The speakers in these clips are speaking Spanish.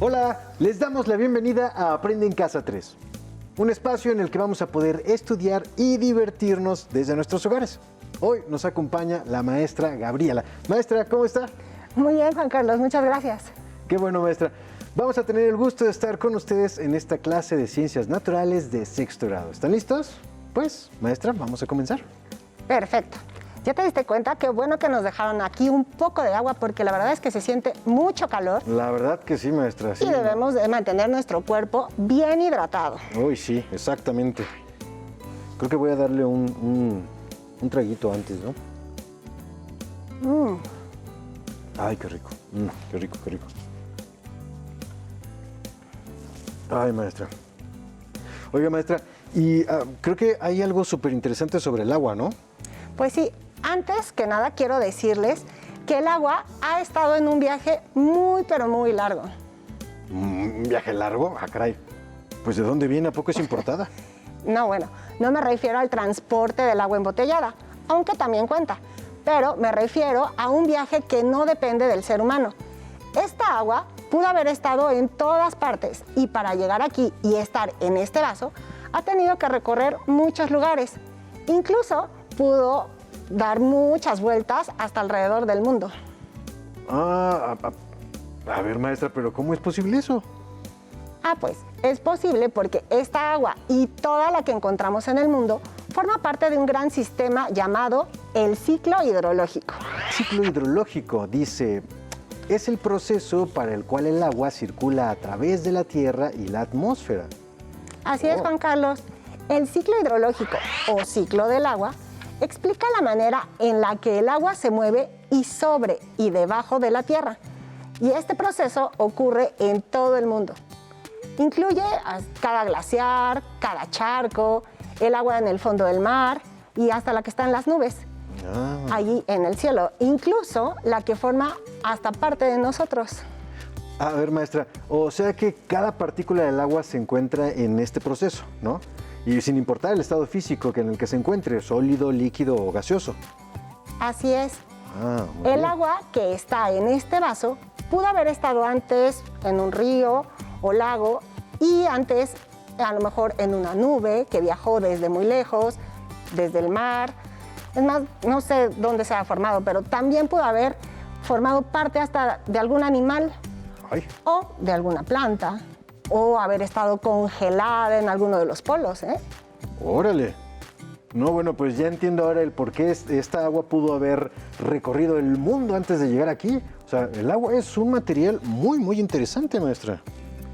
Hola, les damos la bienvenida a Aprende en Casa 3, un espacio en el que vamos a poder estudiar y divertirnos desde nuestros hogares. Hoy nos acompaña la maestra Gabriela. Maestra, ¿cómo está? Muy bien, Juan Carlos, muchas gracias. Qué bueno, maestra. Vamos a tener el gusto de estar con ustedes en esta clase de Ciencias Naturales de sexto grado. ¿Están listos? Pues, maestra, vamos a comenzar. Perfecto. ¿Ya te diste cuenta? Qué bueno que nos dejaron aquí un poco de agua porque la verdad es que se siente mucho calor. La verdad que sí, maestra. Sí. Y debemos de mantener nuestro cuerpo bien hidratado. Uy, sí, exactamente. Creo que voy a darle un traguito antes, ¿no? Ay, qué rico. Qué rico, qué rico. Ay, maestra. Oiga, maestra, y creo que hay algo súper interesante sobre el agua, ¿no? Pues sí, antes que nada quiero decirles que el agua ha estado en un viaje muy, pero muy largo. ¿Un viaje largo? Ah, caray. Pues ¿de dónde viene? ¿A poco es importada? No, bueno, no me refiero al transporte del agua embotellada, aunque también cuenta, pero me refiero a un viaje que no depende del ser humano. Esta agua pudo haber estado en todas partes y para llegar aquí y estar en este vaso, ha tenido que recorrer muchos lugares. Incluso pudo dar muchas vueltas hasta alrededor del mundo. A ver, maestra, pero ¿cómo es posible eso? Pues es posible porque esta agua y toda la que encontramos en el mundo forma parte de un gran sistema llamado el ciclo hidrológico. Ciclo hidrológico, dice, es el proceso para el cual el agua circula a través de la Tierra y la atmósfera. Así es, Juan Carlos. El ciclo hidrológico o ciclo del agua explica la manera en la que el agua se mueve y sobre y debajo de la Tierra. Y este proceso ocurre en todo el mundo. Incluye a cada glaciar, cada charco, el agua en el fondo del mar y hasta la que está en las nubes, allí en el cielo, incluso la que forma hasta parte de nosotros. A ver, maestra, o sea que cada partícula del agua se encuentra en este proceso, ¿no? Y sin importar el estado físico en el que se encuentre, sólido, líquido o gaseoso. Así es. Muy El bien. agua que está en este vaso pudo haber estado antes en un río o lago y antes a lo mejor en una nube que viajó desde muy lejos, desde el mar. Es más, no sé dónde se ha formado, pero también pudo haber formado parte hasta de algún animal Ay, o de alguna planta o haber estado congelada en alguno de los polos, ¿eh? órale. No, bueno, pues ya entiendo ahora el por qué esta agua pudo haber recorrido el mundo antes de llegar aquí. O sea, el agua es un material muy, muy interesante, maestra.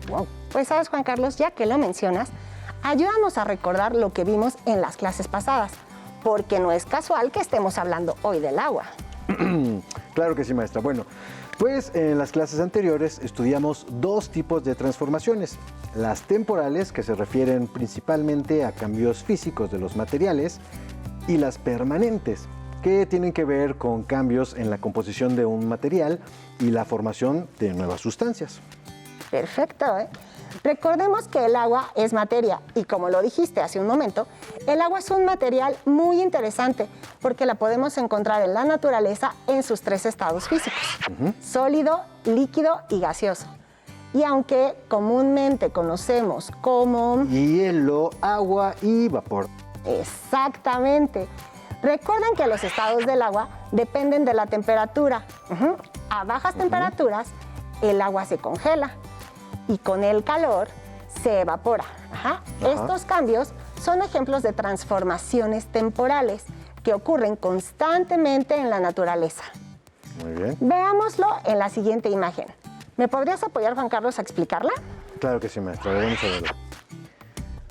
Wow. Pues sabes, Juan Carlos, ya que lo mencionas, ayúdanos a recordar lo que vimos en las clases pasadas, porque no es casual que estemos hablando hoy del agua. Claro que sí, maestra. Bueno, pues en las clases anteriores estudiamos dos tipos de transformaciones. Las temporales, que se refieren principalmente a cambios físicos de los materiales, y las permanentes, que tienen que ver con cambios en la composición de un material y la formación de nuevas sustancias. Perfecto, ¿eh? Recordemos que el agua es materia y como lo dijiste hace un momento, el agua es un material muy interesante porque la podemos encontrar en la naturaleza en sus tres estados físicos, sólido, líquido y gaseoso. Y aunque comúnmente conocemos como... Hielo, agua y vapor. Exactamente. Recuerden que los estados del agua dependen de la temperatura. A bajas temperaturas, el agua se congela y con el calor se evapora. Estos cambios son ejemplos de transformaciones temporales que ocurren constantemente en la naturaleza. Muy bien. Veámoslo en la siguiente imagen. ¿Me podrías apoyar, Juan Carlos, a explicarla? Claro que sí, maestra. A ver, vamos a verlo.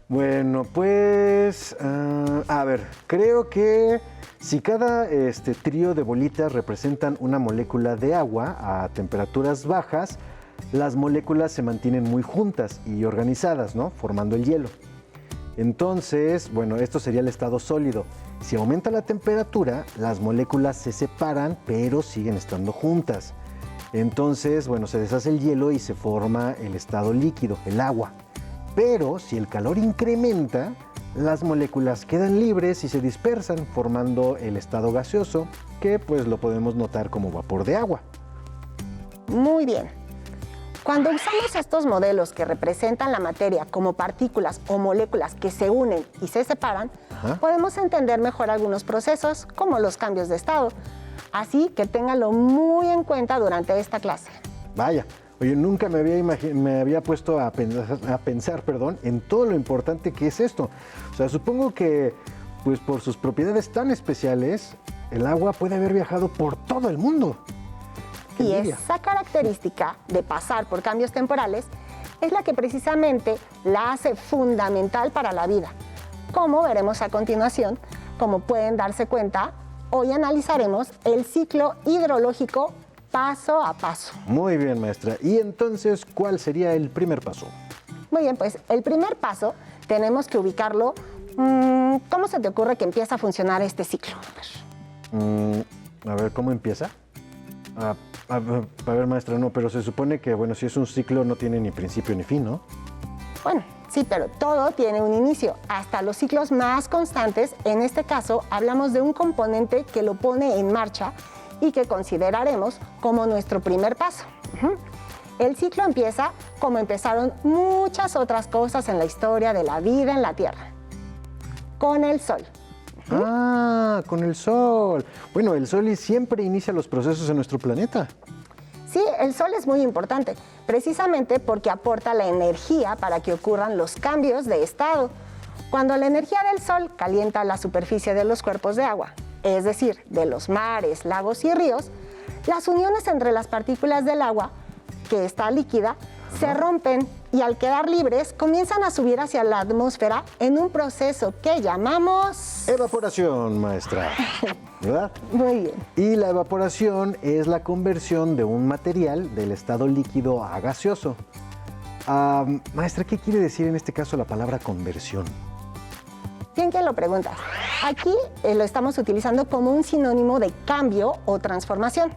Bueno, pues, a ver, creo que si cada trío de bolitas representan una molécula de agua a temperaturas bajas, las moléculas se mantienen muy juntas y organizadas, ¿no? Formando el hielo. Entonces, bueno, esto sería el estado sólido. Si aumenta la temperatura, las moléculas se separan, pero siguen estando juntas. Entonces, bueno, se deshace el hielo y se forma el estado líquido, el agua. Pero si el calor incrementa, las moléculas quedan libres y se dispersan, formando el estado gaseoso, que pues lo podemos notar como vapor de agua. Muy bien. Cuando usamos estos modelos que representan la materia como partículas o moléculas que se unen y se separan, podemos entender mejor algunos procesos como los cambios de estado. Así que ténganlo muy en cuenta durante esta clase. Vaya, oye, nunca me había puesto a pensar, en todo lo importante que es esto. O sea, supongo que, pues por sus propiedades tan especiales, el agua puede haber viajado por todo el mundo. Y esa característica de pasar por cambios temporales es la que precisamente la hace fundamental para la vida. Como veremos a continuación, como pueden darse cuenta, hoy analizaremos el ciclo hidrológico paso a paso. Muy bien, maestra. Y entonces, ¿cuál sería el primer paso? Muy bien, pues el primer paso tenemos que ubicarlo. ¿Cómo se te ocurre que empieza a funcionar este ciclo? A ver, ¿cómo empieza? A ver, maestra, no, pero se supone que, bueno, si es un ciclo no tiene ni principio ni fin, ¿no? Bueno, sí, pero todo tiene un inicio. Hasta los ciclos más constantes, en este caso, hablamos de un componente que lo pone en marcha y que consideraremos como nuestro primer paso. El ciclo empieza como empezaron muchas otras cosas en la historia de la vida en la Tierra, con el Sol. Con el Sol. Bueno, el Sol siempre inicia los procesos en nuestro planeta. Sí, el Sol es muy importante, precisamente porque aporta la energía para que ocurran los cambios de estado. Cuando la energía del Sol calienta la superficie de los cuerpos de agua, es decir, de los mares, lagos y ríos, las uniones entre las partículas del agua, que está líquida, se rompen y al quedar libres comienzan a subir hacia la atmósfera en un proceso que llamamos... Evaporación, maestra. ¿Verdad? Muy bien. Y la evaporación es la conversión de un material del estado líquido a gaseoso. Maestra, ¿qué quiere decir en este caso la palabra conversión? Bien que lo preguntas. Aquí lo estamos utilizando como un sinónimo de cambio o transformación.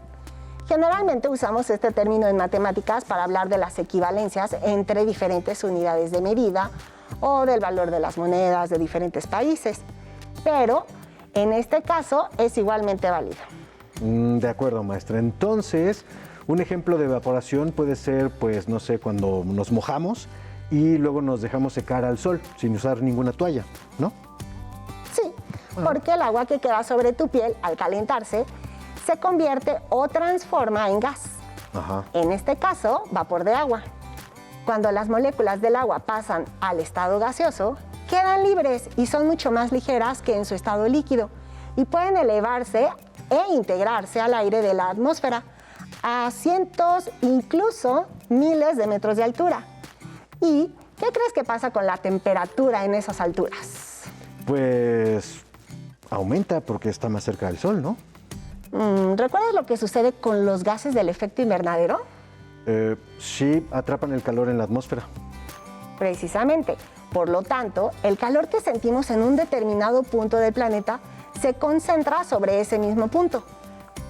Generalmente usamos este término en matemáticas para hablar de las equivalencias entre diferentes unidades de medida o del valor de las monedas de diferentes países. Pero en este caso es igualmente válido. De acuerdo, maestra. Entonces, un ejemplo de evaporación puede ser, pues, no sé, cuando nos mojamos y luego nos dejamos secar al sol sin usar ninguna toalla, ¿no? Sí, porque el agua que queda sobre tu piel al calentarse se convierte o transforma en gas. En este caso, vapor de agua. Cuando las moléculas del agua pasan al estado gaseoso, quedan libres y son mucho más ligeras que en su estado líquido y pueden elevarse e integrarse al aire de la atmósfera a cientos, incluso miles de metros de altura. ¿Y qué crees que pasa con la temperatura en esas alturas? Pues aumenta porque está más cerca del sol, ¿no? ¿Recuerdas lo que sucede con los gases del efecto invernadero? Sí, atrapan el calor en la atmósfera. Precisamente. Por lo tanto, el calor que sentimos en un determinado punto del planeta se concentra sobre ese mismo punto,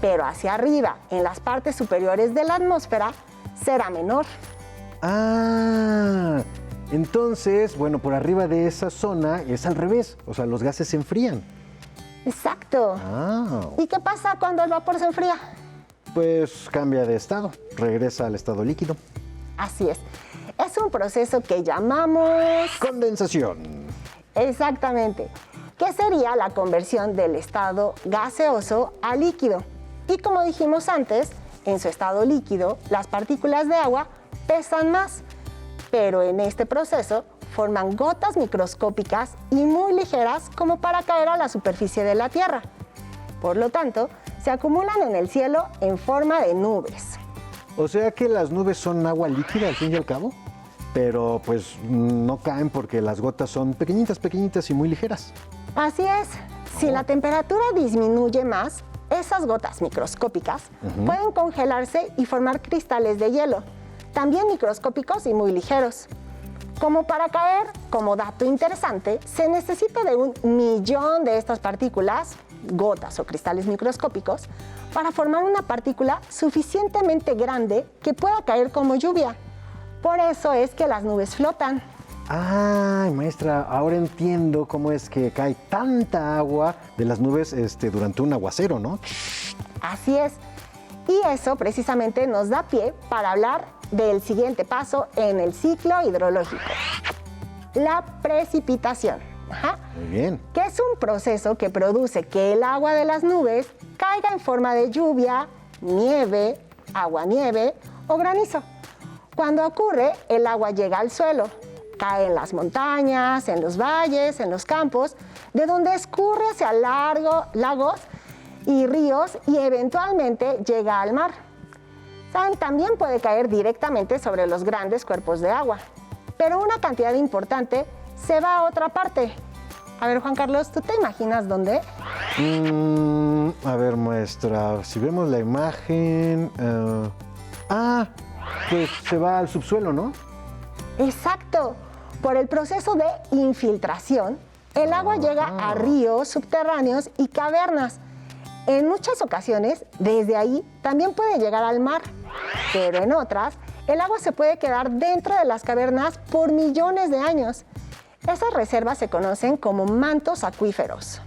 pero hacia arriba, en las partes superiores de la atmósfera, será menor. Entonces, bueno, por arriba de esa zona es al revés, o sea, los gases se enfrían. Exacto. ¿Y qué pasa cuando el vapor se enfría? Pues cambia de estado, regresa al estado líquido. Así es. Es un proceso que llamamos... Condensación. Exactamente. Que sería la conversión del estado gaseoso a líquido. Y como dijimos antes, en su estado líquido, las partículas de agua pesan más. Pero en este proceso forman gotas microscópicas y muy ligeras como para caer a la superficie de la Tierra. Por lo tanto, se acumulan en el cielo en forma de nubes. O sea que las nubes son agua líquida al fin y al cabo, pero pues no caen porque las gotas son pequeñitas, pequeñitas y muy ligeras. Así es. Si la temperatura disminuye más, esas gotas microscópicas pueden congelarse y formar cristales de hielo, también microscópicos y muy ligeros. Como para caer, como dato interesante, se necesita de 1.000.000 de estas partículas, gotas o cristales microscópicos, para formar una partícula suficientemente grande que pueda caer como lluvia. Por eso es que las nubes flotan. Ay, maestra, ahora entiendo cómo es que cae tanta agua de las nubes durante un aguacero, ¿no? Así es. Y eso precisamente nos da pie para hablar del siguiente paso en el ciclo hidrológico, la precipitación. Ajá. Muy bien. Que es un proceso que produce que el agua de las nubes caiga en forma de lluvia, nieve, aguanieve o granizo. Cuando ocurre, el agua llega al suelo, cae en las montañas, en los valles, en los campos, de donde escurre hacia lagos y ríos y eventualmente llega al mar. ¿Saben? También puede caer directamente sobre los grandes cuerpos de agua, pero una cantidad importante se va a otra parte. A ver, Juan Carlos, ¿tú te imaginas dónde? A ver, maestra, si vemos la imagen... pues se va al subsuelo, ¿no? Exacto. Por el proceso de infiltración, el agua llega a ríos subterráneos y cavernas. En muchas ocasiones, desde ahí también puede llegar al mar, pero en otras, el agua se puede quedar dentro de las cavernas por millones de años. Esas reservas se conocen como mantos acuíferos.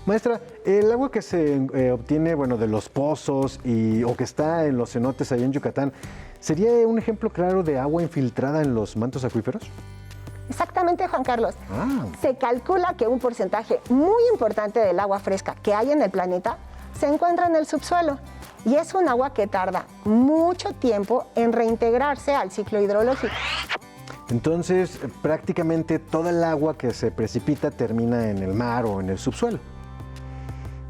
Maestra, el agua que se obtiene, de los pozos o que está en los cenotes allá en Yucatán, ¿sería un ejemplo claro de agua infiltrada en los mantos acuíferos? Exactamente, Juan Carlos. Se calcula que un porcentaje muy importante del agua fresca que hay en el planeta se encuentra en el subsuelo y es un agua que tarda mucho tiempo en reintegrarse al ciclo hidrológico. Entonces, prácticamente toda el agua que se precipita termina en el mar o en el subsuelo.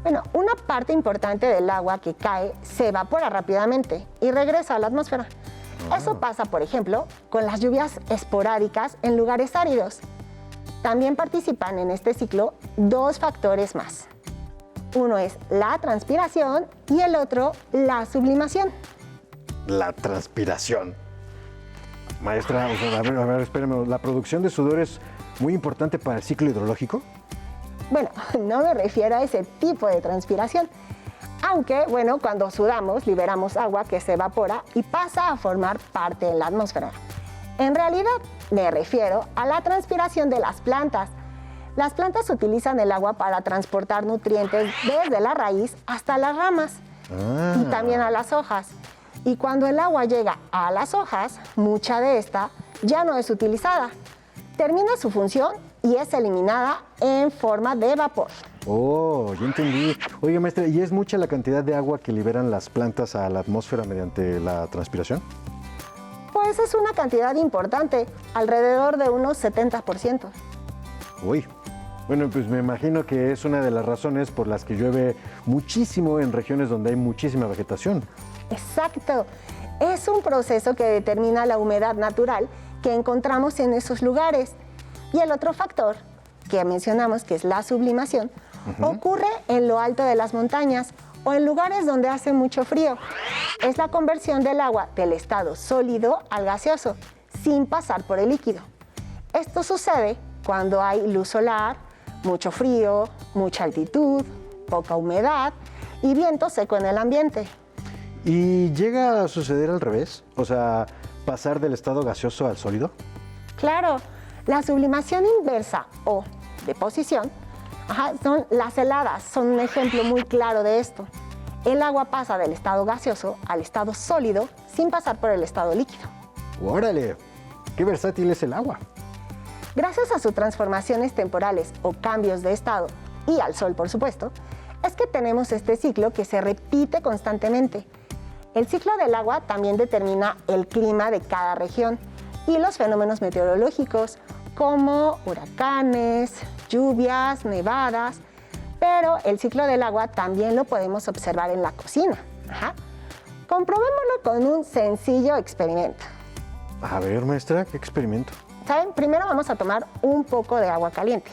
Bueno, una parte importante del agua que cae se evapora rápidamente y regresa a la atmósfera. Eso pasa, por ejemplo, con las lluvias esporádicas en lugares áridos. También participan en este ciclo dos factores más. Uno es la transpiración y el otro la sublimación. La transpiración. Maestra, a ver, espérame, ¿la producción de sudor es muy importante para el ciclo hidrológico? Bueno, no me refiero a ese tipo de transpiración. Aunque, cuando sudamos, liberamos agua que se evapora y pasa a formar parte de la atmósfera. En realidad, me refiero a la transpiración de las plantas. Las plantas utilizan el agua para transportar nutrientes desde la raíz hasta las ramas y también a las hojas. Y cuando el agua llega a las hojas, mucha de esta ya no es utilizada. Termina su función y es eliminada en forma de vapor. Oh, ya entendí. Oiga, maestra, ¿y es mucha la cantidad de agua que liberan las plantas a la atmósfera mediante la transpiración? Pues es una cantidad importante, alrededor de unos 70%. Uy, pues me imagino que es una de las razones por las que llueve muchísimo en regiones donde hay muchísima vegetación. Exacto. Es un proceso que determina la humedad natural que encontramos en esos lugares. Y el otro factor que mencionamos, que es la sublimación, ocurre en lo alto de las montañas o en lugares donde hace mucho frío. Es la conversión del agua del estado sólido al gaseoso, sin pasar por el líquido. Esto sucede cuando hay luz solar, mucho frío, mucha altitud, poca humedad y viento seco en el ambiente. ¿Y llega a suceder al revés? O sea, pasar del estado gaseoso al sólido. Claro, la sublimación inversa o deposición son las heladas, son un ejemplo muy claro de esto. El agua pasa del estado gaseoso al estado sólido sin pasar por el estado líquido. ¡Órale! ¡Qué versátil es el agua! Gracias a sus transformaciones temporales o cambios de estado, y al sol por supuesto, es que tenemos este ciclo que se repite constantemente. El ciclo del agua también determina el clima de cada región y los fenómenos meteorológicos como huracanes, lluvias, nevadas, pero el ciclo del agua también lo podemos observar en la cocina. Comprobémoslo con un sencillo experimento. A ver, maestra, ¿qué experimento? ¿Saben? Primero vamos a tomar un poco de agua caliente.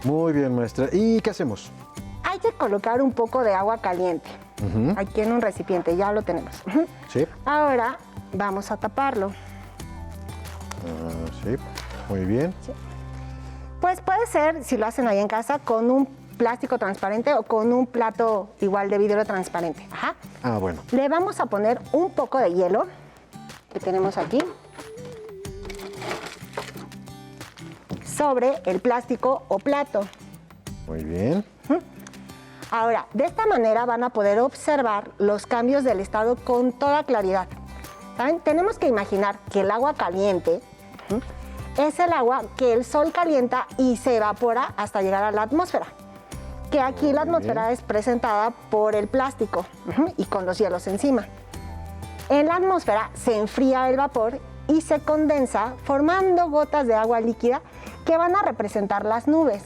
Muy bien, maestra. ¿Y qué hacemos? Hay que colocar un poco de agua caliente. Aquí en un recipiente, ya lo tenemos. Sí. Ahora vamos a taparlo. Sí, muy bien. Sí. Pues puede ser, si lo hacen ahí en casa, con un plástico transparente o con un plato igual de vidrio transparente. Bueno. Le vamos a poner un poco de hielo que tenemos aquí sobre el plástico o plato. Muy bien. Ahora, de esta manera van a poder observar los cambios del estado con toda claridad. ¿Saben? Tenemos que imaginar que el agua caliente es el agua que el sol calienta y se evapora hasta llegar a la atmósfera. Que aquí la atmósfera es presentada por el plástico y con los hielos encima. En la atmósfera se enfría el vapor y se condensa formando gotas de agua líquida que van a representar las nubes.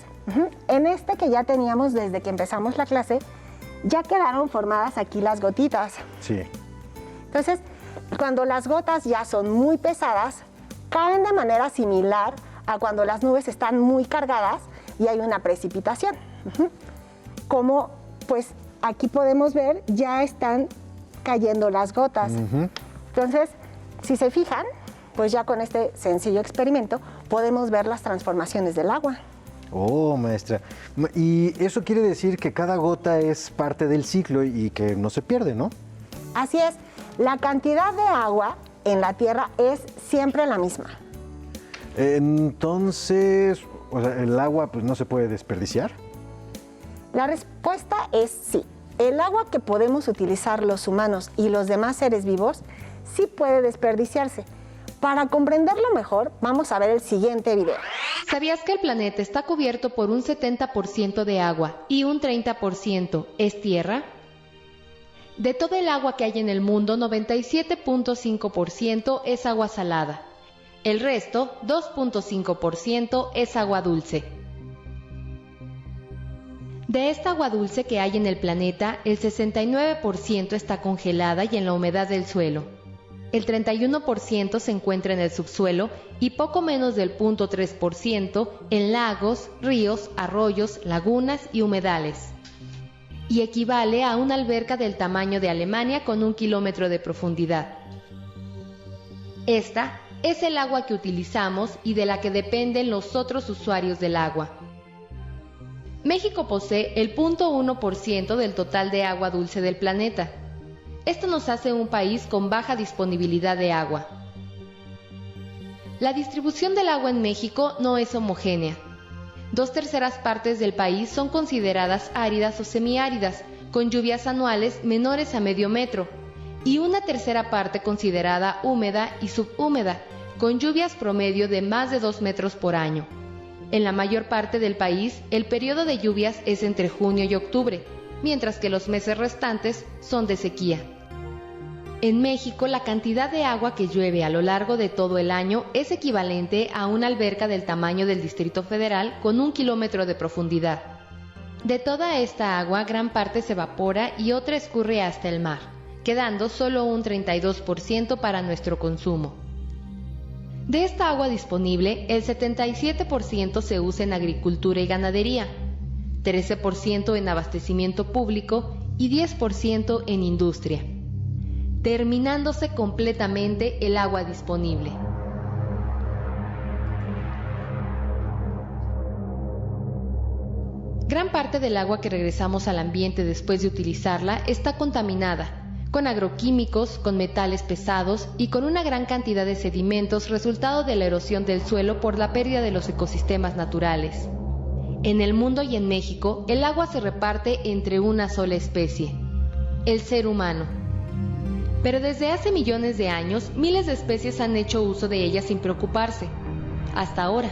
En este que ya teníamos desde que empezamos la clase, ya quedaron formadas aquí las gotitas. Sí. Entonces, cuando las gotas ya son muy pesadas, caen de manera similar a cuando las nubes están muy cargadas y hay una precipitación. Como pues aquí podemos ver, ya están cayendo las gotas. Entonces, si se fijan, pues ya con este sencillo experimento podemos ver las transformaciones del agua. Oh, maestra. Y eso quiere decir que cada gota es parte del ciclo y que no se pierde, ¿no? Así es, la cantidad de agua en la Tierra es siempre la misma. Entonces, o sea, ¿el agua pues no se puede desperdiciar? La respuesta es sí. El agua que podemos utilizar los humanos y los demás seres vivos sí puede desperdiciarse. Para comprenderlo mejor, vamos a ver el siguiente video. ¿Sabías que el planeta está cubierto por un 70% de agua y un 30% es tierra? De todo el agua que hay en el mundo, 97.5% es agua salada. El resto, 2.5%, es agua dulce. De esta agua dulce que hay en el planeta, el 69% está congelada y en la humedad del suelo. El 31% se encuentra en el subsuelo y poco menos del 0.3% en lagos, ríos, arroyos, lagunas y humedales. Y equivale a una alberca del tamaño de Alemania con 1 kilómetro de profundidad. Esta es el agua que utilizamos y de la que dependen los otros usuarios del agua. México posee el 0.1% del total de agua dulce del planeta. Esto nos hace un país con baja disponibilidad de agua. La distribución del agua en México no es homogénea. 2/3 partes del país son consideradas áridas o semiáridas, con lluvias anuales menores a medio metro, y 1/3 parte considerada húmeda y subhúmeda, con lluvias promedio de más de 2 metros por año. En la mayor parte del país, el periodo de lluvias es entre junio y octubre, mientras que los meses restantes son de sequía. En México, la cantidad de agua que llueve a lo largo de todo el año es equivalente a una alberca del tamaño del Distrito Federal con 1 kilómetro de profundidad. De toda esta agua, gran parte se evapora y otra escurre hasta el mar, quedando solo un 32% para nuestro consumo. De esta agua disponible, el 77% se usa en agricultura y ganadería, 13% en abastecimiento público y 10% en industria, terminándose completamente el agua disponible. Gran parte del agua que regresamos al ambiente después de utilizarla está contaminada, con agroquímicos, con metales pesados y con una gran cantidad de sedimentos resultado de la erosión del suelo por la pérdida de los ecosistemas naturales. En el mundo y en México, el agua se reparte entre una sola especie, el ser humano. Pero desde hace millones de años, miles de especies han hecho uso de ella sin preocuparse. Hasta ahora.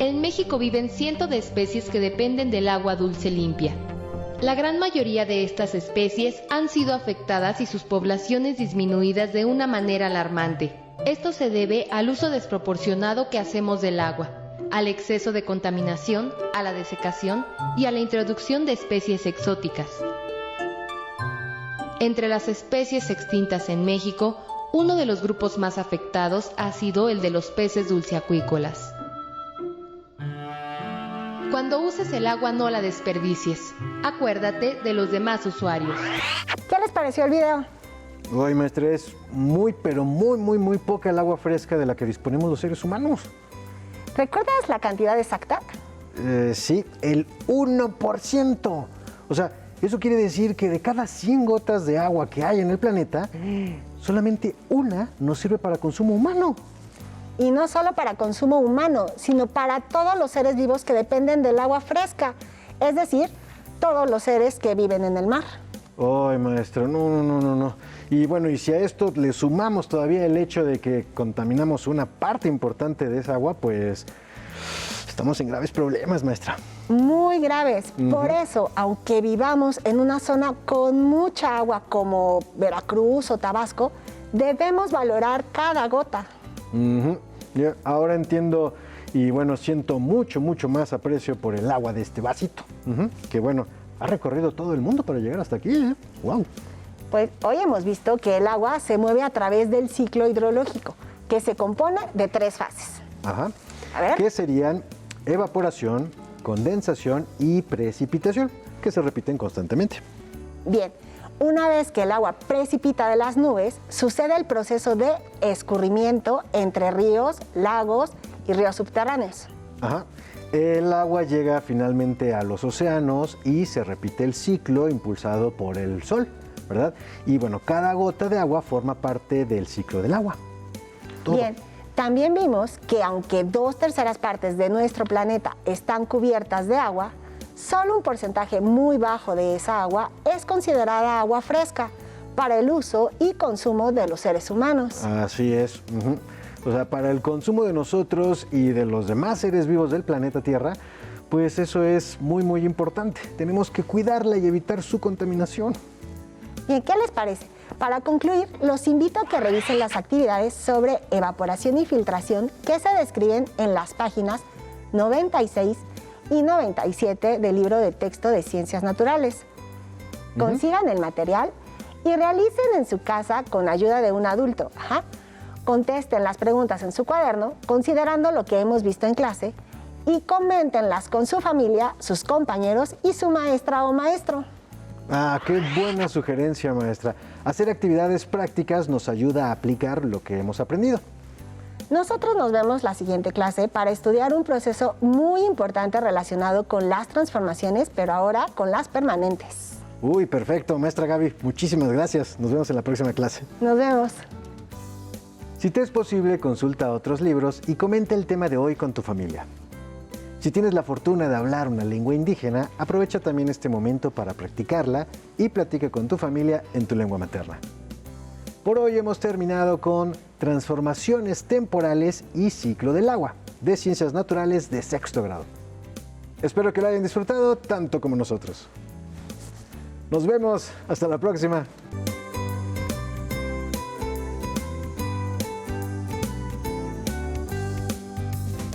En México viven cientos de especies que dependen del agua dulce limpia. La gran mayoría de estas especies han sido afectadas y sus poblaciones disminuidas de una manera alarmante. Esto se debe al uso desproporcionado que hacemos del agua, al exceso de contaminación, a la desecación y a la introducción de especies exóticas. Entre las especies extintas en México, uno de los grupos más afectados ha sido el de los peces dulceacuícolas. Cuando uses el agua, no la desperdicies. Acuérdate de los demás usuarios. ¿Qué les pareció el video? Ay, maestra, es muy, pero muy poca el agua fresca de la que disponemos los seres humanos. ¿Recuerdas la cantidad exacta? Sí, el 1%. O sea, eso quiere decir que de cada 100 gotas de agua que hay en el planeta, solamente una nos sirve para consumo humano. Y no solo para consumo humano, sino para todos los seres vivos que dependen del agua fresca, es decir, todos los seres que viven en el mar. Ay, maestro, no. Y bueno, y si a esto le sumamos todavía el hecho de que contaminamos una parte importante de esa agua, pues estamos en graves problemas, maestra. Muy graves. Por eso, aunque vivamos en una zona con mucha agua como Veracruz o Tabasco, debemos valorar cada gota. Ya, ahora entiendo y bueno, siento mucho más aprecio por el agua de este vasito. Que bueno, ha recorrido todo el mundo para llegar hasta aquí, ¿eh? ¡Wow! Pues hoy hemos visto que el agua se mueve a través del ciclo hidrológico, que se compone de 3 fases. Ajá. A ver. Que serían evaporación, condensación y precipitación, que se repiten constantemente. Bien, una vez que el agua precipita de las nubes, sucede el proceso de escurrimiento entre ríos, lagos y ríos subterráneos. Ajá. El agua llega finalmente a los océanos y se repite el ciclo impulsado por el sol, ¿verdad? Y bueno, cada gota de agua forma parte del ciclo del agua. Todo. Bien, también vimos que aunque 2/3 partes de nuestro planeta están cubiertas de agua, solo un porcentaje muy bajo de esa agua es considerada agua fresca para el uso y consumo de los seres humanos. Así es. O sea, para el consumo de nosotros y de los demás seres vivos del planeta Tierra, pues eso es muy importante. Tenemos que cuidarla y evitar su contaminación. Bien, ¿qué les parece? Para concluir, los invito a que revisen las actividades sobre evaporación y filtración que se describen en las páginas 96 y 97 del libro de texto de Ciencias Naturales. Consigan el material y realicen en su casa con ayuda de un adulto. Contesten las preguntas en su cuaderno, considerando lo que hemos visto en clase, y coméntenlas con su familia, sus compañeros y su maestra o maestro. Qué buena sugerencia, maestra. Hacer actividades prácticas nos ayuda a aplicar lo que hemos aprendido. Nosotros nos vemos la siguiente clase para estudiar un proceso muy importante relacionado con las transformaciones, pero ahora con las permanentes. Uy, perfecto, maestra Gaby. Muchísimas gracias. Nos vemos en la próxima clase. Nos vemos. Si te es posible, consulta otros libros y comenta el tema de hoy con tu familia. Si tienes la fortuna de hablar una lengua indígena, aprovecha también este momento para practicarla y platica con tu familia en tu lengua materna. Por hoy hemos terminado con Transformaciones temporales y ciclo del agua, de Ciencias Naturales de 6º grado. Espero que lo hayan disfrutado tanto como nosotros. Nos vemos, hasta la próxima.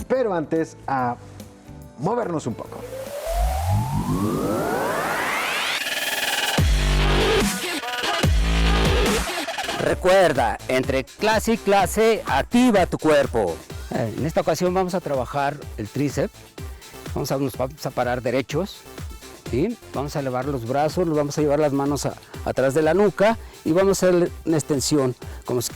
Pero antes, a movernos un poco. Recuerda, entre clase y clase, activa tu cuerpo. En esta ocasión vamos a trabajar el tríceps. Nos vamos a parar derechos. ¿Sí? Vamos a elevar los brazos, los vamos a llevar las manos atrás de la nuca y vamos a hacer una extensión, como si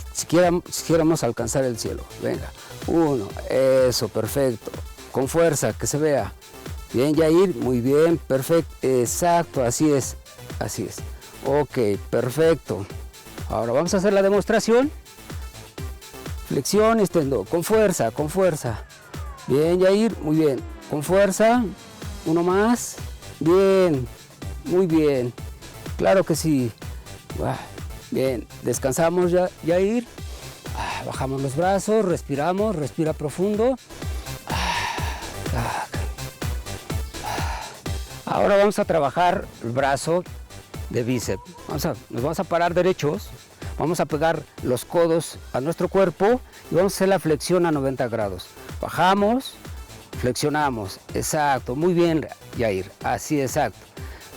quisiéramos alcanzar el cielo. Venga, 1, eso, perfecto. Con fuerza, que se vea. Bien, Yair, muy bien, perfecto, exacto, así es. Ok, perfecto. Ahora vamos a hacer la demostración. Flexión, extendo, con fuerza. Bien, Yair, muy bien. Con fuerza, uno más. Bien, muy bien. Claro que sí. Bien, descansamos, Yair. Bajamos los brazos, respiramos, respira profundo. Ahora vamos a trabajar el brazo de bíceps. Nos vamos a parar derechos, vamos a pegar los codos a nuestro cuerpo y vamos a hacer la flexión a 90 grados. Bajamos, flexionamos, exacto, muy bien, Yair, así exacto.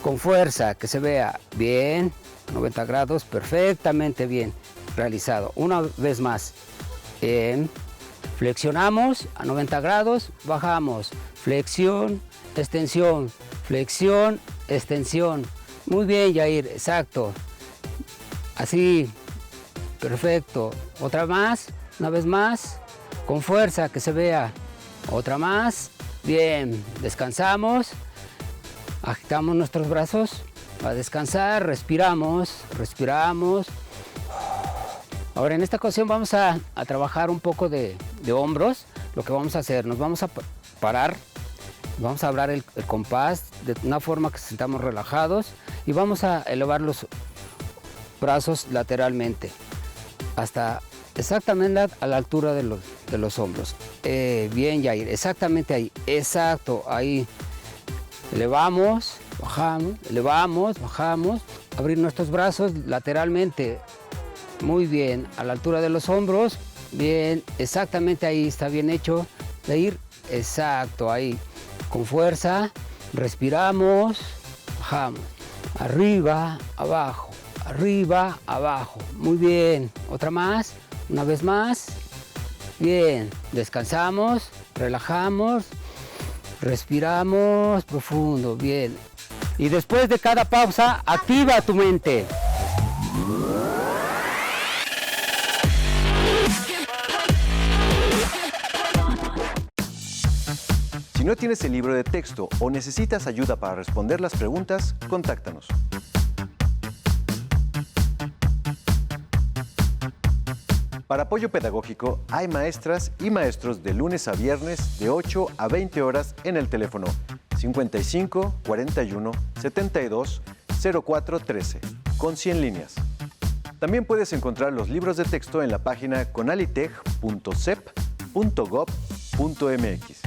Con fuerza, que se vea bien, 90 grados, perfectamente bien realizado. Una vez más, bien, flexionamos a 90 grados, bajamos, flexión, extensión, flexión, extensión. Muy bien, Yair, exacto. Así, perfecto. Otra más, una vez más, con fuerza, que se vea. Otra más, bien. Descansamos, agitamos nuestros brazos a descansar, respiramos. Ahora en esta ocasión vamos a trabajar un poco de hombros. Lo que vamos a hacer, nos vamos a parar. Vamos a hablar el compás de una forma que sintamos relajados Y vamos a elevar los brazos lateralmente hasta exactamente a la altura de los hombros. Bien, Yair, exactamente ahí, exacto, ahí. Elevamos, bajamos, abrir nuestros brazos lateralmente. Muy bien, a la altura de los hombros, bien, exactamente ahí, está bien hecho. Yair, exacto, ahí, con fuerza, respiramos, bajamos, arriba, abajo, muy bien, otra más, una vez más, bien, descansamos, relajamos, respiramos profundo, bien. Y después de cada pausa, activa tu mente. Si no tienes el libro de texto o necesitas ayuda para responder las preguntas, contáctanos. Para apoyo pedagógico, hay maestras y maestros de lunes a viernes de 8 a 20 horas en el teléfono 55 41 72 04 13 con 100 líneas. También puedes encontrar los libros de texto en la página conalitech.sep.gov.mx.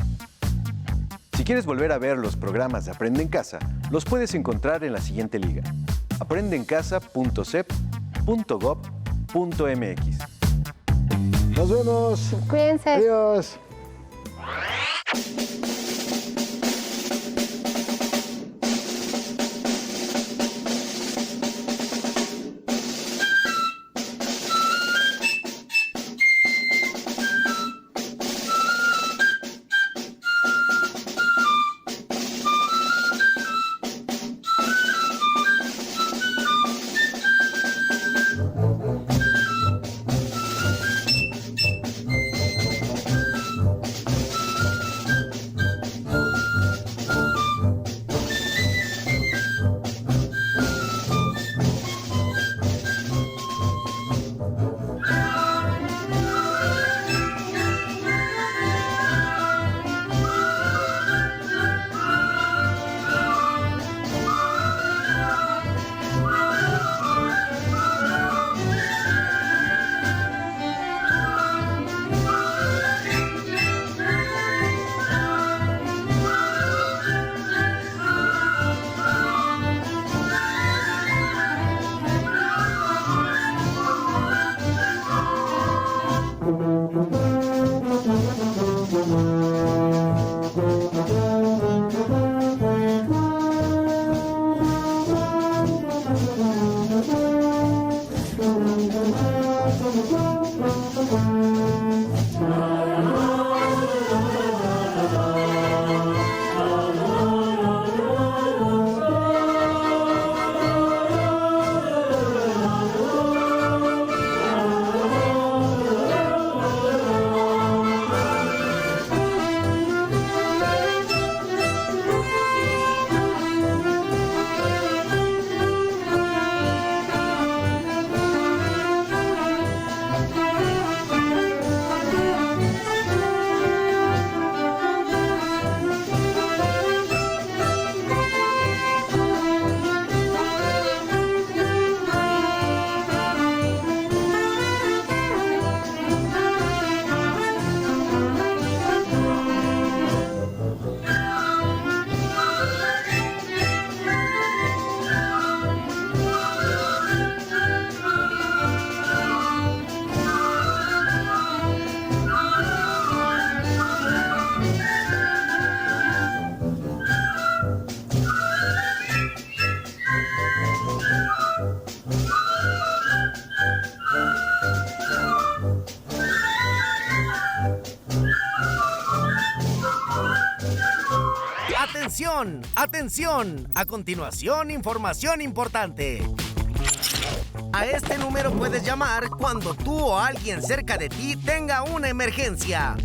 Si quieres volver a ver los programas de Aprende en Casa, los puedes encontrar en la siguiente liga: aprendeencasa.sep.gov.mx. Nos vemos. Cuídense. Adiós. ¡Atención! ¡Atención! A continuación, información importante. A este número puedes llamar cuando tú o alguien cerca de ti tenga una emergencia.